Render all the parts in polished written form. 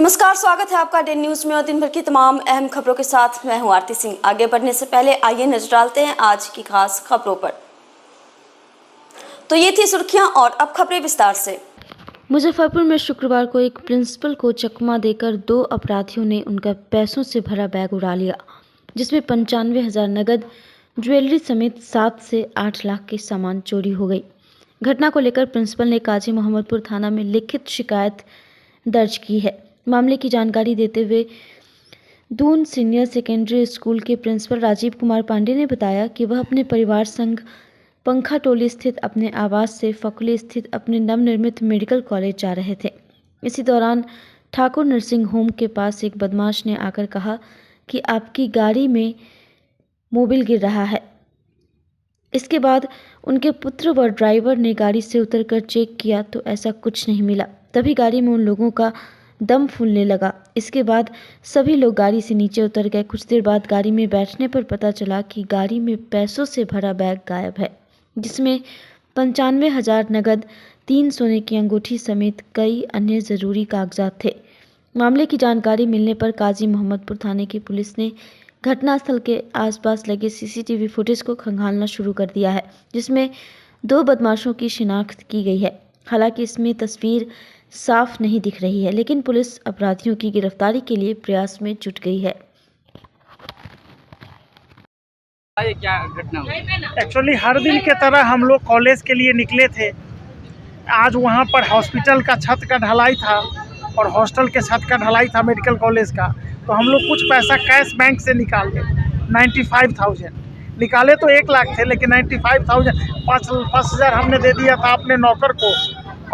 नमस्कार, स्वागत है आपका डे न्यूज में और दिन भर की तमाम अहम खबरों के साथ मैं हूं आरती सिंह। आगे बढ़ने से पहले आइए नजर डालते हैं आज की खास खबरों पर। तो ये थी सुर्खियां और अब खबरें विस्तार से। मुजफ्फरपुर में शुक्रवार को एक प्रिंसिपल को चकमा देकर 2 अपराधियों ने उनका पैसों से भरा बैग उड़ा लिया, जिसमें 95,000 नगद, ज्वेलरी समेत 7 से 8 लाख के सामान चोरी हो गई। घटना को लेकर प्रिंसिपल ने काजी मोहम्मदपुर थाना में लिखित शिकायत दर्ज की है। मामले की जानकारी देते हुए दून सीनियर सेकेंडरी स्कूल के प्रिंसिपल राजीव कुमार पांडे ने बताया कि वह अपने परिवार संग पंखा टोली स्थित अपने आवास से फकुली स्थित अपने नवनिर्मित मेडिकल कॉलेज जा रहे थे। इसी दौरान ठाकुर नर्सिंग होम के पास एक बदमाश ने आकर कहा कि आपकी गाड़ी में मोबिल गिर रहा है। इसके बाद उनके पुत्र व ड्राइवर ने गाड़ी से उतरकर चेक किया तो ऐसा कुछ नहीं मिला। तभी गाड़ी में उन लोगों का दम फूलने लगा। इसके बाद सभी लोग गाड़ी से नीचे उतर गए। कुछ देर बाद गाड़ी में बैठने पर पता चला कि गाड़ी में पैसों से भरा बैग गायब है, जिसमें 95,000 नगद, 3 सोने की अंगूठी समेत कई अन्य ज़रूरी कागजात थे। मामले की जानकारी मिलने पर काजी मोहम्मदपुर थाने की पुलिस ने घटनास्थल के आसपास लगे सीसीटीवी फुटेज को खंगालना शुरू कर दिया है, जिसमें 2 बदमाशों की शिनाख्त की गई है। हालांकि इसमें तस्वीर साफ नहीं दिख रही है, लेकिन पुलिस अपराधियों की गिरफ्तारी के लिए प्रयास में जुट गई है। ये क्या घटना हुई? एक्चुअली हर दिन के तरह हम लोग कॉलेज के लिए निकले थे। आज वहाँ पर हॉस्पिटल का छत का ढलाई था और हॉस्टल के छत का ढलाई था मेडिकल कॉलेज का। तो हम लोग कुछ पैसा कैश बैंक से निकाले, 95,000 निकाले तो 1 लाख थे, लेकिन 95,000 5,000 हमने दे दिया था अपने नौकर को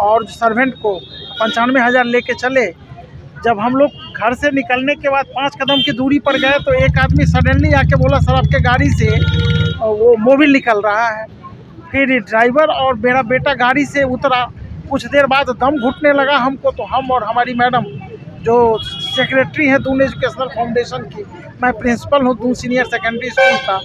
और सर्वेंट को। 95,000 लेके चले। जब हम लोग घर से निकलने के बाद 5 कदम की दूरी पर गए तो एक आदमी सडनली आके बोला, सर आपके गाड़ी से वो मोबिल निकल रहा है। फिर ड्राइवर और मेरा बेटा गाड़ी से उतरा। कुछ देर बाद दम घुटने लगा हमको, तो हम और हमारी मैडम जो सेक्रेटरी हैं दून एजुकेशनल फाउंडेशन की, मैं प्रिंसिपल हूँ दून सीनियर सेकेंडरी स्कूल का,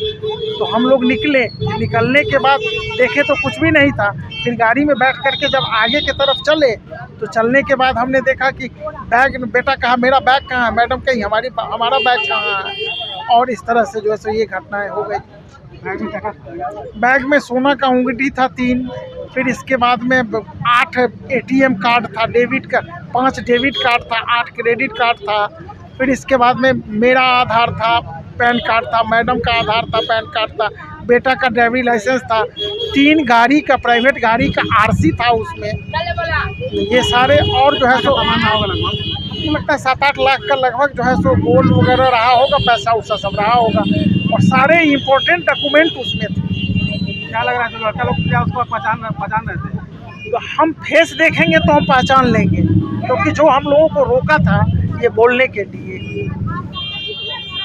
तो हम लोग निकले। निकलने के बाद देखे तो कुछ भी नहीं था। फिर गाड़ी में बैठ करके जब आगे की तरफ चले तो चलने के बाद हमने देखा कि बैग, बेटा कहा मेरा बैग कहाँ है, मैडम कहीं हमारा बैग कहाँ है। और इस तरह से जो है सो ये घटनाएं हो गई। बैग में सोना का अंगूठी था 3, फिर इसके बाद में 8 ATM कार्ड था, डेबिट का 5 डेबिट कार्ड था, 8 क्रेडिट कार्ड था। फिर इसके बाद में मेरा आधार था, पैन कार्ड था, मैडम का आधार था, पैन कार्ड था, बेटा का ड्राइविंग लाइसेंस था, 3 गाड़ी का प्राइवेट गाड़ी का RC था उसमें। ये सारे और जो है सो लगता है 7-8 लाख का लगभग जो है सो गोल्ड वगैरह रहा होगा, पैसा उसका सब रहा होगा और सारे इम्पोर्टेंट डॉक्यूमेंट उसमें थे। क्या लग रहा है लड़का लोग क्या उसको पहचान रहे थे? तो हम फेस देखेंगे तो हम पहचान लेंगे, क्योंकि जो हम लोगों को रोका था ये बोलने के लिए।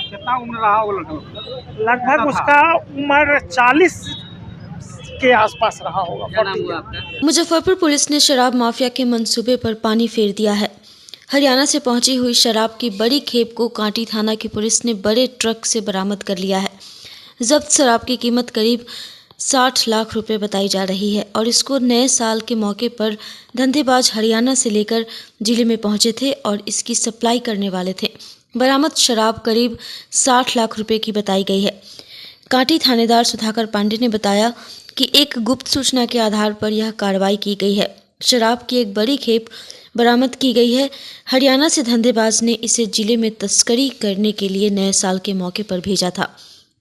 कितना उम्र रहा होगा लड़का? लगभग उसका उम्र 40 के आसपास रहा होगा। क्या नाम हुआ आपका? मुजफ्फरपुर पुलिस ने शराब माफिया के मंसूबे पर पानी फेर दिया है। हरियाणा से पहुंची हुई शराब की बड़ी खेप को कांटी थाना की पुलिस ने बड़े ट्रक से बरामद कर लिया है। जब्त शराब की कीमत करीब 60 लाख रुपए बताई जा रही है और इसको नए साल के मौके पर धंधेबाज हरियाणा से लेकर जिले में पहुंचे थे और इसकी सप्लाई करने वाले थे। बरामद शराब करीब 60 लाख रुपए की बताई गई है। कांटी थानेदार सुधाकर पांडे ने बताया कि एक गुप्त सूचना के आधार पर यह कार्रवाई की गई है। शराब की एक बड़ी खेप बरामद की गई है। हरियाणा से धंधेबाज ने इसे जिले में तस्करी करने के लिए नए साल के मौके पर भेजा था,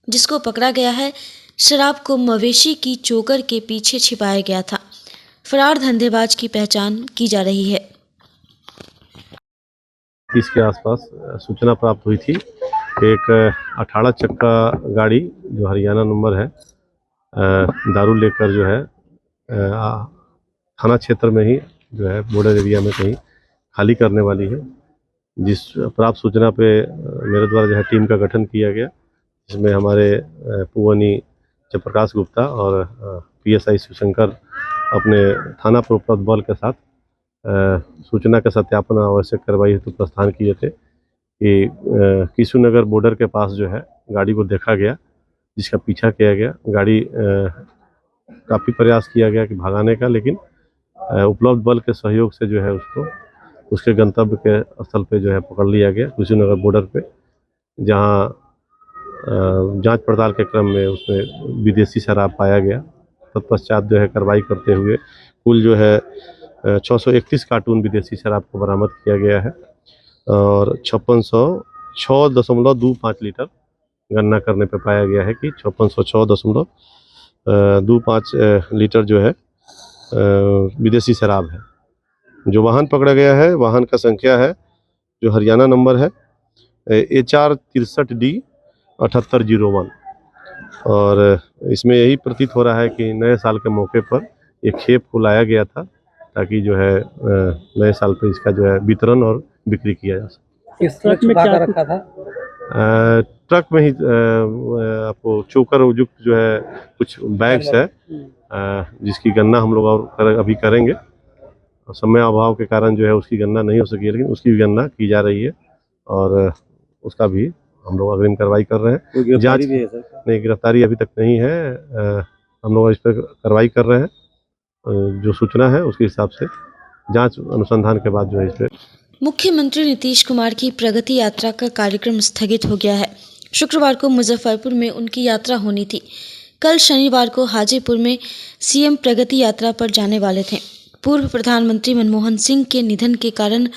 जिसको पकड़ा गया है। शराब को मवेशी की चोकर के पीछे छिपाया गया था। फरार धंधेबाज की पहचान की जा रही है। 30 के आसपास सूचना प्राप्त हुई थी। एक 18 चक्का गाड़ी जो हरियाणा नंबर है, दारू लेकर जो है थाना क्षेत्र में ही जो है बॉर्डर एरिया में कहीं खाली करने वाली है। जिस प्राप्त सूचना पे मेरे द्वारा जो है टीम का गठन किया गया, जिसमें हमारे पुवनी जयप्रकाश गुप्ता और PSI शिवशंकर अपने थाना पर उपलब्ध बल के साथ सूचना का सत्यापन आवश्यक कार्रवाई हेतु प्रस्थान किए थे कि किशुनगर बॉर्डर के पास जो है गाड़ी को देखा गया, जिसका पीछा किया गया। गाड़ी काफ़ी प्रयास किया गया कि भगाने का, लेकिन उपलब्ध बल के सहयोग से जो है उसको उसके गंतव्य के स्थल पे जो है पकड़ लिया गया कुशीनगर बॉर्डर पे, जहाँ जांच पड़ताल के क्रम में उसमें विदेशी शराब पाया गया। तत्पश्चात जो है कार्रवाई करते हुए कुल जो है 631 कार्टून विदेशी शराब को बरामद किया गया है और 5606.25 लीटर गणना करने पर पाया गया है कि 5606.25 लीटर जो है विदेशी शराब है। जो वाहन पकड़ा गया है, वाहन का संख्या है जो हरियाणा नंबर है HR 63D 7801 और इसमें यही प्रतीत हो रहा है कि नए साल के मौके पर एक खेप को लाया गया था ताकि जो है नए साल पर इसका जो है वितरण और बिक्री किया जा सके। इस ट्रक में क्या रखा था? ट्रक में ही आपको चोकर युक्त जो है कुछ बैग्स है जिसकी गणना हम लोग और अभी करेंगे। समय अभाव के कारण जो है उसकी गणना नहीं हो सकी, लेकिन उसकी भी गणना की जा रही है और उसका भी हम लोग अग्रिम कार्रवाई कर रहे हैं। जांच भी है सर? नहीं, गिरफ्तारी अभी तक नहीं है। हम लोग इस पर कार्रवाई कर रहे हैं, जो सूचना है उसके हिसाब से जांच अनुसंधान के बाद जो है इस पर। मुख्यमंत्री नीतीश कुमार की प्रगति यात्रा का कार्यक्रम स्थगित हो गया है। शुक्रवार को मुजफ्फरपुर में उनकी यात्रा होनी थी। कल शनिवार को हाजीपुर में सीएम प्रगति यात्रा पर जाने वाले थे। पूर्व प्रधानमंत्री मनमोहन सिंह के निधन के कारण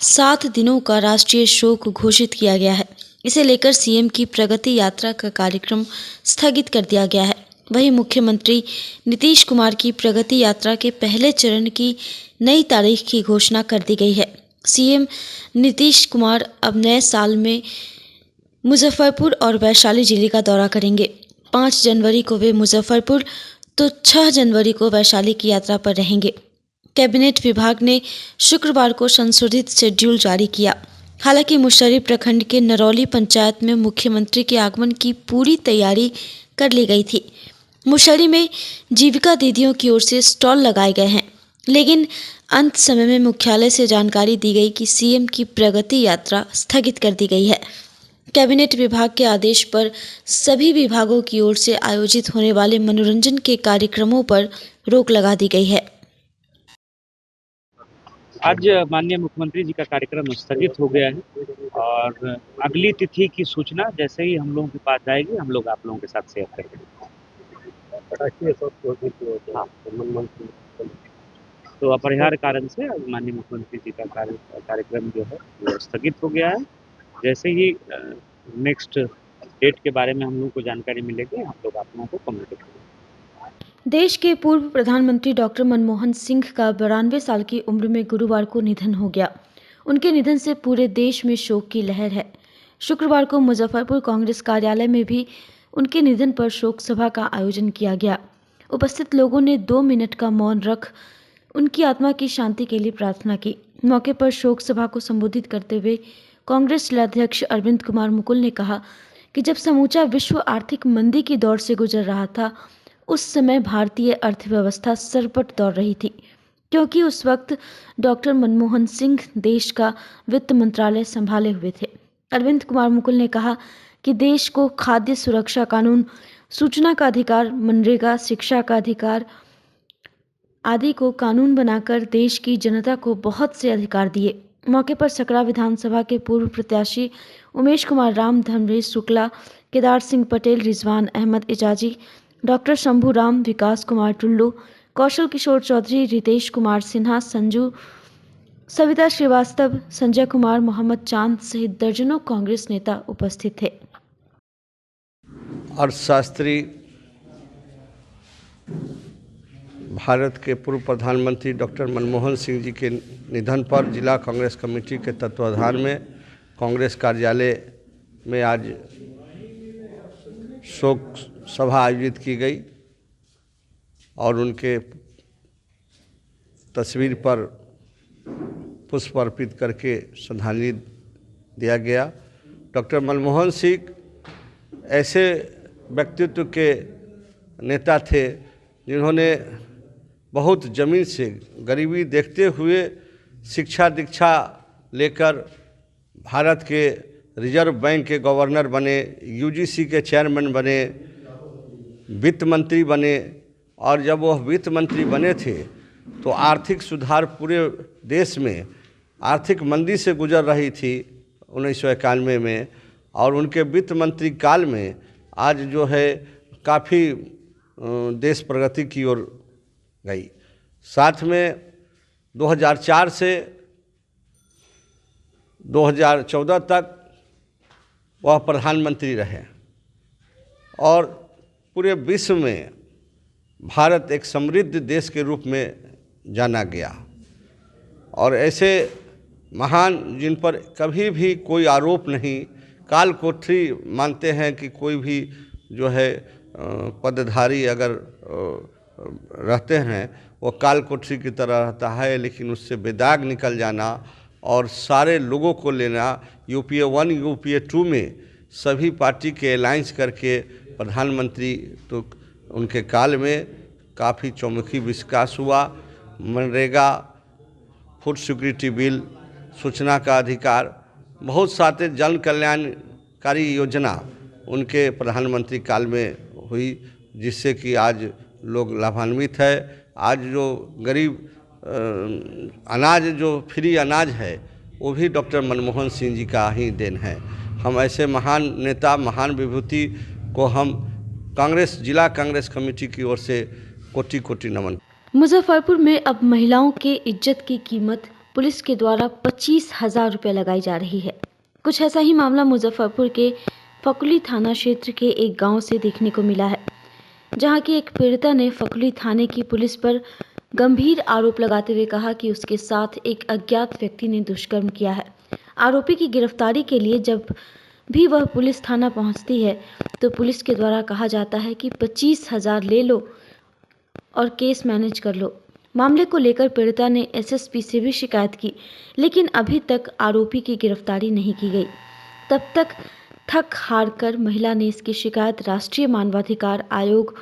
7 दिनों का राष्ट्रीय शोक घोषित किया गया है। इसे लेकर सीएम की प्रगति यात्रा का कार्यक्रम स्थगित कर दिया गया है। वहीं मुख्यमंत्री नीतीश कुमार की प्रगति यात्रा के पहले चरण की नई तारीख की घोषणा कर दी गई है। सीएम नीतीश कुमार अब नए साल में मुजफ्फरपुर और वैशाली जिले का दौरा करेंगे। 5 जनवरी को वे मुजफ्फरपुर तो 6 जनवरी को वैशाली की यात्रा पर रहेंगे। कैबिनेट विभाग ने शुक्रवार को संशोधित शेड्यूल जारी किया। हालांकि मुशर्री प्रखंड के नरौली पंचायत में मुख्यमंत्री के आगमन की पूरी तैयारी कर ली गई थी। मुशर्री में जीविका दीदियों की ओर से स्टॉल लगाए गए हैं, लेकिन अंत समय में मुख्यालय से जानकारी दी गई कि सीएम की प्रगति यात्रा स्थगित कर दी गई है। कैबिनेट विभाग के आदेश पर सभी विभागों की ओर से आयोजित होने वाले मनोरंजन के कार्यक्रमों पर रोक लगा दी गई है। आज माननीय मुख्यमंत्री जी का कार्यक्रम स्थगित हो गया है और अगली तिथि की सूचना जैसे ही हम लोगों के पास आएगी हम लोग आप लोगों के साथ शेयर करेंगे। हाँ। तो अपरिहार्य कारण से माननीय मुख्यमंत्री जी का कार्यक्रम जो है वो स्थगित हो गया है। जैसे ही नेक्स्ट डेट के बारे में हम लोगों को जानकारी मिलेगी हम लोग आप लोगों को कम्युनिकेट करेंगे। देश के पूर्व प्रधानमंत्री डॉक्टर मनमोहन सिंह का 92 साल की उम्र में गुरुवार को निधन हो गया। उनके निधन से पूरे देश में शोक की लहर है। शुक्रवार को मुजफ्फरपुर कांग्रेस कार्यालय में भी उनके निधन पर शोक सभा का आयोजन किया गया। उपस्थित लोगों ने 2 मिनट का मौन रख उनकी आत्मा की शांति के लिए प्रार्थना की। मौके पर शोक सभा को संबोधित करते हुए कांग्रेस जिलाध्यक्ष अरविंद कुमार मुकुल ने कहा कि जब समूचा विश्व आर्थिक मंदी की दौर से गुजर रहा था, उस समय भारतीय अर्थव्यवस्था सरपट दौड़ रही थी, क्योंकि उस वक्त डॉक्टर मनमोहन सिंह देश का वित्त मंत्रालय संभाले हुए थे। अरविंद कुमार मुकुल ने कहा कि देश को खाद्य सुरक्षा कानून, सूचना का अधिकार, मनरेगा, शिक्षा का अधिकार आदि को कानून बनाकर देश की जनता को बहुत से अधिकार दिए। मौके पर सकरा विधानसभा के पूर्व प्रत्याशी उमेश कुमार राम, धर्मवीर शुक्ला, केदार सिंह पटेल, रिजवान अहमद एजाजी, डॉक्टर शंभू राम, विकास कुमार टुल्लू, कौशल किशोर चौधरी, रितेश कुमार सिन्हा, संजू, सविता श्रीवास्तव, संजय कुमार, मोहम्मद चांद सहित दर्जनों कांग्रेस नेता उपस्थित थे। अर्थशास्त्री, भारत के पूर्व प्रधानमंत्री डॉक्टर मनमोहन सिंह जी के निधन पर जिला कांग्रेस कमेटी के तत्वाधान में कांग्रेस कार्यालय में आज शोक सभा आयोजित की गई और उनके तस्वीर पर पुष्प अर्पित करके श्रद्धांजलि दिया गया। डॉक्टर मनमोहन सिंह ऐसे व्यक्तित्व के नेता थे जिन्होंने बहुत ज़मीन से गरीबी देखते हुए शिक्षा दीक्षा लेकर भारत के रिजर्व बैंक के गवर्नर बने, यूजीसी के चेयरमैन बने, वित्त मंत्री बने और जब वह वित्त मंत्री बने थे तो आर्थिक सुधार पूरे देश में आर्थिक मंदी से गुजर रही थी 1991 में, और उनके वित्त मंत्री काल में आज जो है काफ़ी देश प्रगति की ओर गई। साथ में 2004 से 2014 तक वह प्रधानमंत्री रहे और पूरे विश्व में भारत एक समृद्ध देश के रूप में जाना गया। और ऐसे महान जिन पर कभी भी कोई आरोप नहीं, काल कोठरी मानते हैं कि कोई भी जो है पदधारी अगर रहते हैं वो काल कोठरी की तरह रहता है, लेकिन उससे बेदाग निकल जाना और सारे लोगों को लेना, यूपीए 1 यूपीए 2 में सभी पार्टी के अलायंस करके प्रधानमंत्री, तो उनके काल में काफ़ी चौमुखी विकास हुआ। मनरेगा, फूड सिक्योरिटी बिल, सूचना का अधिकार, बहुत सारे जन कल्याणकारी योजना उनके प्रधानमंत्री काल में हुई, जिससे कि आज लोग लाभान्वित है। आज जो गरीब अनाज, जो फ्री अनाज है, वो भी डॉक्टर मनमोहन सिंह जी का ही देन है। हम ऐसे महान नेता, महान विभूति को हम कांग्रेस, जिला कांग्रेस कमेटी की ओर से कोटि कोटि नमन। मुजफ्फरपुर में अब महिलाओं के इज्जत की कीमत पुलिस के द्वारा 25,000 रुपये लगाई जा रही है। कुछ ऐसा ही मामला मुजफ्फरपुर के फकुली थाना क्षेत्र के एक गांव से देखने को मिला है, जहां की एक पीड़िता ने फकुली थाने की पुलिस पर गंभीर आरोप लगाते हुए कहा कि उसके साथ एक अज्ञात व्यक्ति ने दुष्कर्म किया है। आरोपी की गिरफ्तारी के लिए जब भी वह पुलिस थाना पहुंचती है तो पुलिस के द्वारा कहा जाता है कि 25,000 ले लो और केस मैनेज कर लो। मामले को लेकर पीड़िता ने एसएसपी से भी शिकायत की, लेकिन अभी तक आरोपी की गिरफ्तारी नहीं की गई। तब तक थक हार कर महिला ने इसकी शिकायत राष्ट्रीय मानवाधिकार आयोग,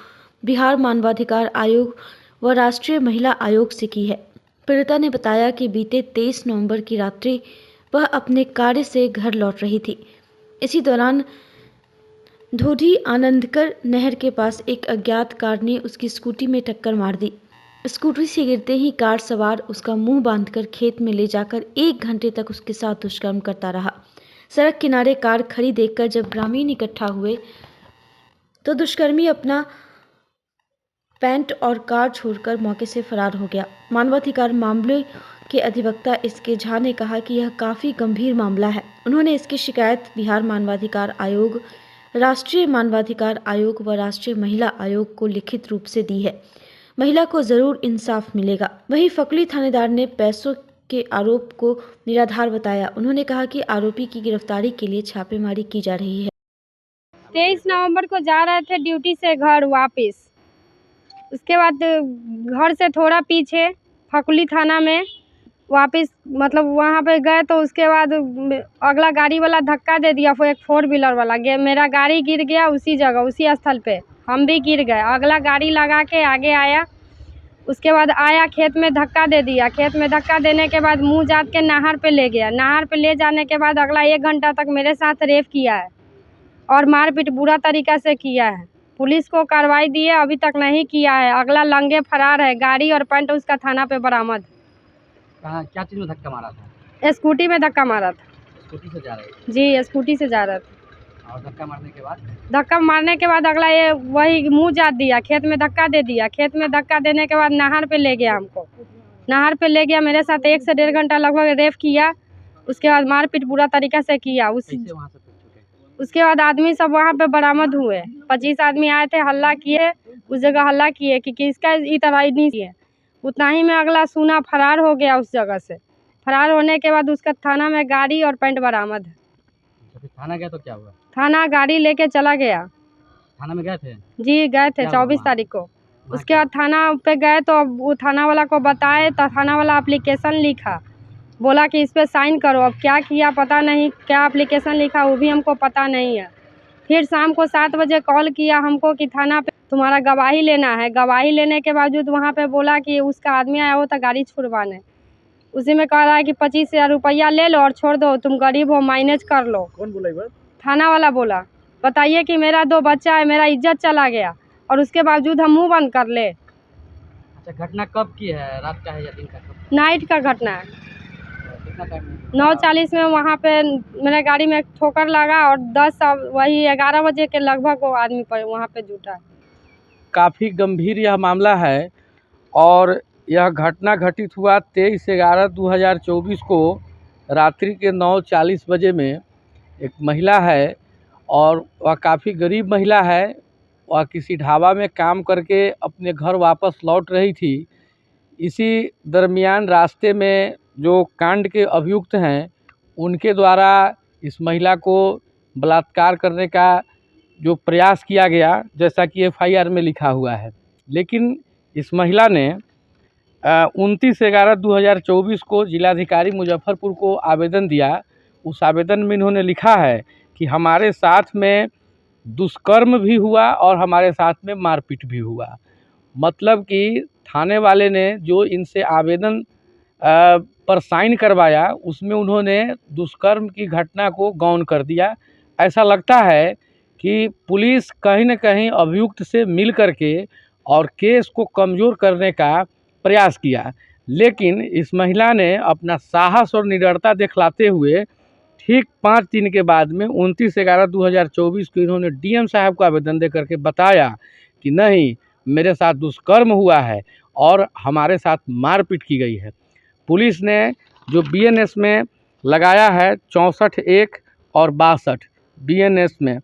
बिहार मानवाधिकार आयोग व राष्ट्रीय महिला आयोग से की है। पीड़िता ने बताया कि बीते 23 नवंबर की रात्रि वह अपने कार्य से घर लौट रही थी। इसी दौरान धोधी आनंदकर नहर के पास एक अज्ञात कार ने उसकी स्कूटी में टक्कर मार दी। स्कूटी से गिरते ही कार सवार उसका मुंह बांधकर खेत में ले जाकर 1 घंटे तक उसके साथ दुष्कर्म करता रहा। सड़क किनारे कार खड़ी देखकर जब ग्रामीण इकट्ठा हुए तो दुष्कर्मी अपना पैंट और कार छोड़कर मौके से फरार हो गया। मानवाधिकार मामले के अधिवक्ता एसके झा ने कहा कि यह काफ़ी गंभीर मामला है। उन्होंने इसकी शिकायत बिहार मानवाधिकार आयोग, राष्ट्रीय मानवाधिकार आयोग व राष्ट्रीय महिला आयोग को लिखित रूप से दी है। महिला को जरूर इंसाफ मिलेगा। वहीं फकुली थानेदार ने पैसों के आरोप को निराधार बताया। उन्होंने कहा कि आरोपी की गिरफ्तारी के लिए छापेमारी की जा रही है। 23 नवंबर को जा रहे थे ड्यूटी से घर वापस। उसके बाद घर से थोड़ा पीछे फकुली थाना में वापस मतलब वहाँ पे गए तो उसके बाद अगला गाड़ी वाला धक्का दे दिया, वो एक 4 व्हीलर वाला मेरा गाड़ी गिर गया उसी जगह, उसी स्थल पे हम भी गिर गए। अगला गाड़ी लगा के आगे आया, उसके बाद आया खेत में धक्का दे दिया। खेत में धक्का देने के बाद मुंह जात के नहर पे ले गया। नहर पे ले जाने के बाद अगला 1 घंटा तक मेरे साथ रेप किया है और मारपीट बुरा तरीका से किया है। पुलिस को कार्रवाई दिए, अभी तक नहीं किया है। अगला लंगे फरार है। गाड़ी और पैंट उसका थाना पे बरामद। कहाँ, क्या चीज़ में धक्का मारा था? स्कूटी में धक्का मारा था। स्कूटी से जा रहे थे? जी, स्कूटी से जा रहा था। और धक्का मारने के बाद अगला ये वही मुंह जात दिया, खेत में धक्का दे दिया। खेत में धक्का देने के बाद नहर पे ले गया हमको। नहर पे ले गया, मेरे साथ 1 से 1.5 घंटा लगभग रेप किया। उसके बाद मारपीट बुरा तरीका से किया। उसके बाद आदमी सब वहाँ पे बरामद हुए। 25 आदमी आए थे, हल्ला किए, उस जगह हल्ला किए कि किसका इतना नहीं किए। उतना ही में अगला सूना फरार हो गया उस जगह से। फरार होने के बाद उसका थाना में गाड़ी और पैंट बरामद है। थाना गया तो क्या हुआ? थाना गाड़ी लेके चला गया। थाना में गए थे? जी गए थे 24 तारीख को। उसके बाद थाना पे गए तो वो थाना वाला को बताए तो थाना वाला एप्लीकेशन लिखा, बोला कि इस पे साइन करो। अब क्या किया पता नहीं, क्या एप्लीकेशन लिखा वो भी हमको पता नहीं है। फिर शाम को 7 बजे कॉल किया हमको कि थाना पे तुम्हारा गवाही लेना है। गवाही लेने के बावजूद वहाँ पे बोला कि उसका आदमी आया हो तो गाड़ी छुड़वाने। उसी में कह रहा है कि 25,000 रुपया ले लो और छोड़ दो, तुम गरीब हो, मैनेज कर लो। कौन बोला ये बात? थाना वाला बोला। बताइए कि मेरा 2 बच्चा है, मेरा इज्जत चला गया और उसके बावजूद हम मुँह बंद कर ले। अच्छा, घटना कब की है? रात का है या दिन का? नाइट का घटना है। कितना टाइम में? 9:40 में वहाँ पे मेरे गाड़ी में ठोकर लगा और 11 बजे के लगभग वो आदमी पर वहाँ पे जुटा है। काफ़ी गंभीर यह मामला है और यह घटना घटित हुआ 23/11/2024 को रात्रि के 9:40 बजे में। एक महिला है और वह काफ़ी गरीब महिला है। वह किसी ढाबा में काम करके अपने घर वापस लौट रही थी। इसी दरमियान रास्ते में जो कांड के अभियुक्त हैं उनके द्वारा इस महिला को बलात्कार करने का जो प्रयास किया गया, जैसा कि एफआईआर में लिखा हुआ है। लेकिन इस महिला ने 29/11/2024 को जिलाधिकारी मुजफ्फरपुर को आवेदन दिया। उस आवेदन में इन्होंने लिखा है कि हमारे साथ में दुष्कर्म भी हुआ और हमारे साथ में मारपीट भी हुआ। मतलब कि थाने वाले ने जो इनसे आवेदन पर साइन करवाया उसमें उन्होंने दुष्कर्म की घटना को गौण कर दिया। ऐसा लगता है कि पुलिस कहीं न कहीं अभियुक्त से मिल करके और केस को कमज़ोर करने का प्रयास किया, लेकिन इस महिला ने अपना साहस और निडरता दिखलाते हुए ठीक 5 दिन के बाद में 29/11/2024 को इन्होंने डीएम साहब को आवेदन दे करके बताया कि नहीं, मेरे साथ दुष्कर्म हुआ है और हमारे साथ मारपीट की गई है। पुलिस ने जो बीएनएस में लगाया है 64(1) और 62 बीएनएस में,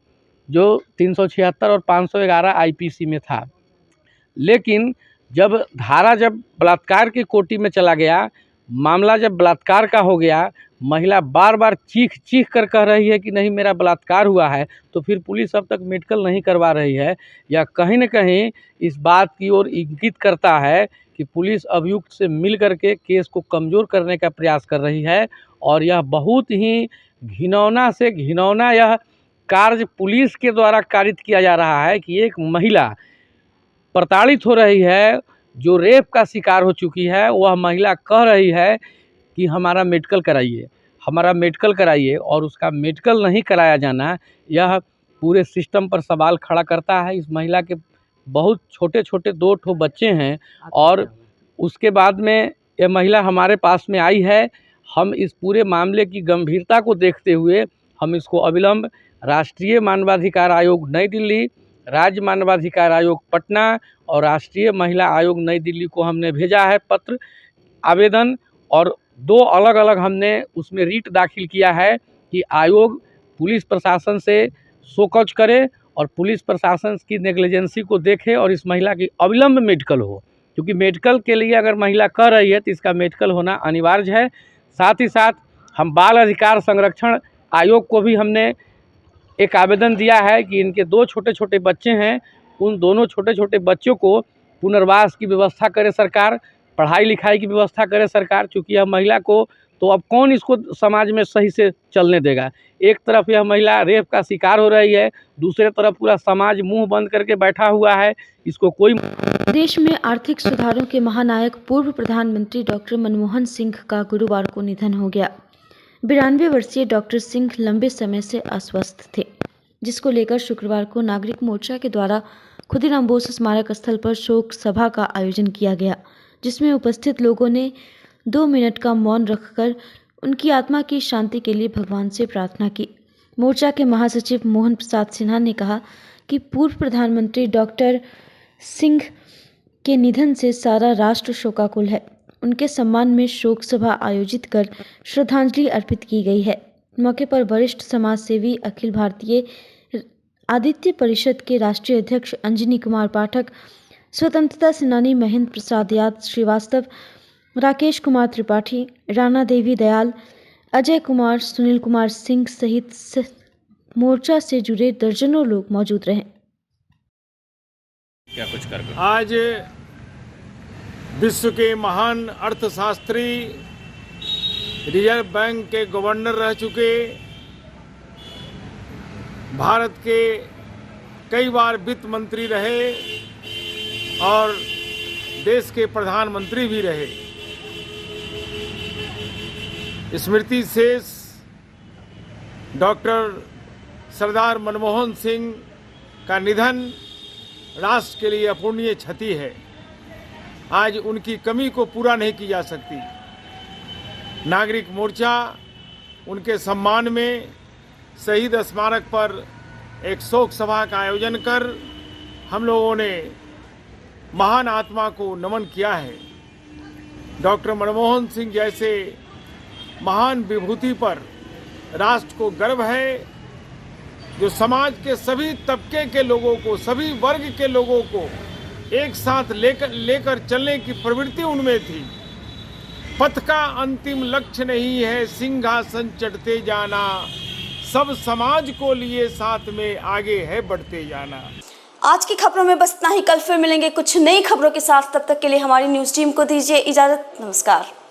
जो 376 और 511 आईपीसी में था। लेकिन जब बलात्कार की कोटि में चला गया, मामला जब बलात्कार का हो गया, महिला बार बार चीख कर कह रही है कि नहीं मेरा बलात्कार हुआ है, तो फिर पुलिस अब तक मेडिकल नहीं करवा रही है। या कहीं न कहीं इस बात की ओर इंगित करता है कि पुलिस अभियुक्त से मिल करके केस को कमज़ोर करने का प्रयास कर रही है। और यह बहुत ही घिनौना से घिनौना यह कार्य पुलिस के द्वारा कारित किया जा रहा है कि एक महिला प्रताड़ित हो रही है, जो रेप का शिकार हो चुकी है, वह महिला कह रही है कि हमारा मेडिकल कराइए, हमारा मेडिकल कराइए, और उसका मेडिकल नहीं कराया जाना यह पूरे सिस्टम पर सवाल खड़ा करता है। इस महिला के बहुत छोटे 2 ठो बच्चे हैं और उसके बाद में यह महिला हमारे पास में आई है। हम इस पूरे मामले की गंभीरता को देखते हुए हम इसको अविलंब राष्ट्रीय मानवाधिकार आयोग नई दिल्ली, राज्य मानवाधिकार आयोग पटना और राष्ट्रीय महिला आयोग नई दिल्ली को हमने भेजा है पत्र आवेदन, और 2 अलग-अलग हमने उसमें रीट दाखिल किया है कि आयोग पुलिस प्रशासन से शोकॉज करे और पुलिस प्रशासन की नेग्लिजेंसी को देखे और इस महिला की अविलंब मेडिकल हो, क्योंकि मेडिकल के लिए अगर महिला कह रही है तो इसका मेडिकल होना अनिवार्य है। साथ ही साथ हम बाल अधिकार संरक्षण आयोग को भी हमने एक आवेदन दिया है कि इनके 2 छोटे बच्चे हैं, उन दोनों छोटे बच्चों को पुनर्वास की व्यवस्था करे सरकार, पढ़ाई लिखाई की व्यवस्था करे सरकार, क्योंकि यह महिला को तो अब कौन इसको समाज में सही से चलने देगा। एक तरफ यह महिला रेप का शिकार हो रही है, दूसरे तरफ पूरा समाज मुंह बंद करके बैठा हुआ है, इसको कोई। देश में आर्थिक सुधारों के महानायक पूर्व प्रधानमंत्री डॉक्टर मनमोहन सिंह का गुरुवार को निधन हो गया। 92 वर्षीय डॉक्टर सिंह लंबे समय से अस्वस्थ थे, जिसको लेकर शुक्रवार को नागरिक मोर्चा के द्वारा खुदीराम बोस स्मारक स्थल पर शोक सभा का आयोजन किया गया, जिसमें उपस्थित लोगों ने 2 मिनट का मौन रखकर उनकी आत्मा की शांति के लिए भगवान से प्रार्थना की। मोर्चा के महासचिव मोहन प्रसाद सिन्हा ने कहा कि पूर्व प्रधानमंत्री डॉक्टर सिंह के निधन से सारा राष्ट्र शोकाकुल है। उनके सम्मान में शोक सभा आयोजित कर श्रद्धांजलि अर्पित की गई है। मौके पर वरिष्ठ समाज सेवी अखिल भारतीय आदित्य परिषद के राष्ट्रीय अध्यक्ष अंजनी कुमार पाठक, स्वतंत्रता सेनानी महेंद्र प्रसाद याद श्रीवास्तव, राकेश कुमार त्रिपाठी, राणा देवी दयाल, अजय कुमार, सुनील कुमार सिंह सहित मोर्चा से जुड़े दर्जनों लोग मौजूद रहे। क्या कुछ कर आज विश्व के महान अर्थशास्त्री, रिजर्व बैंक के गवर्नर रह चुके, भारत के कई बार वित्त मंत्री रहे और देश के प्रधानमंत्री भी रहे, स्मृति शेष डॉक्टर सरदार मनमोहन सिंह का निधन राष्ट्र के लिए अपूरणीय क्षति है। आज उनकी कमी को पूरा नहीं की जा सकती। नागरिक मोर्चा उनके सम्मान में शहीद स्मारक पर एक शोक सभा का आयोजन कर हम लोगों ने महान आत्मा को नमन किया है। डॉक्टर मनमोहन सिंह जैसे महान विभूति पर राष्ट्र को गर्व है, जो समाज के सभी तबके के लोगों को, सभी वर्ग के लोगों को एक साथ लेकर चलने की प्रवृत्ति उनमें थी। पथ का अंतिम लक्ष्य नहीं है सिंहासन चढ़ते जाना, सब समाज को लिए साथ में आगे है बढ़ते जाना। आज की खबरों में बस इतना ही। कल फिर मिलेंगे कुछ नई खबरों के साथ। तब तक के लिए हमारी न्यूज़ टीम को दीजिए इजाजत। नमस्कार।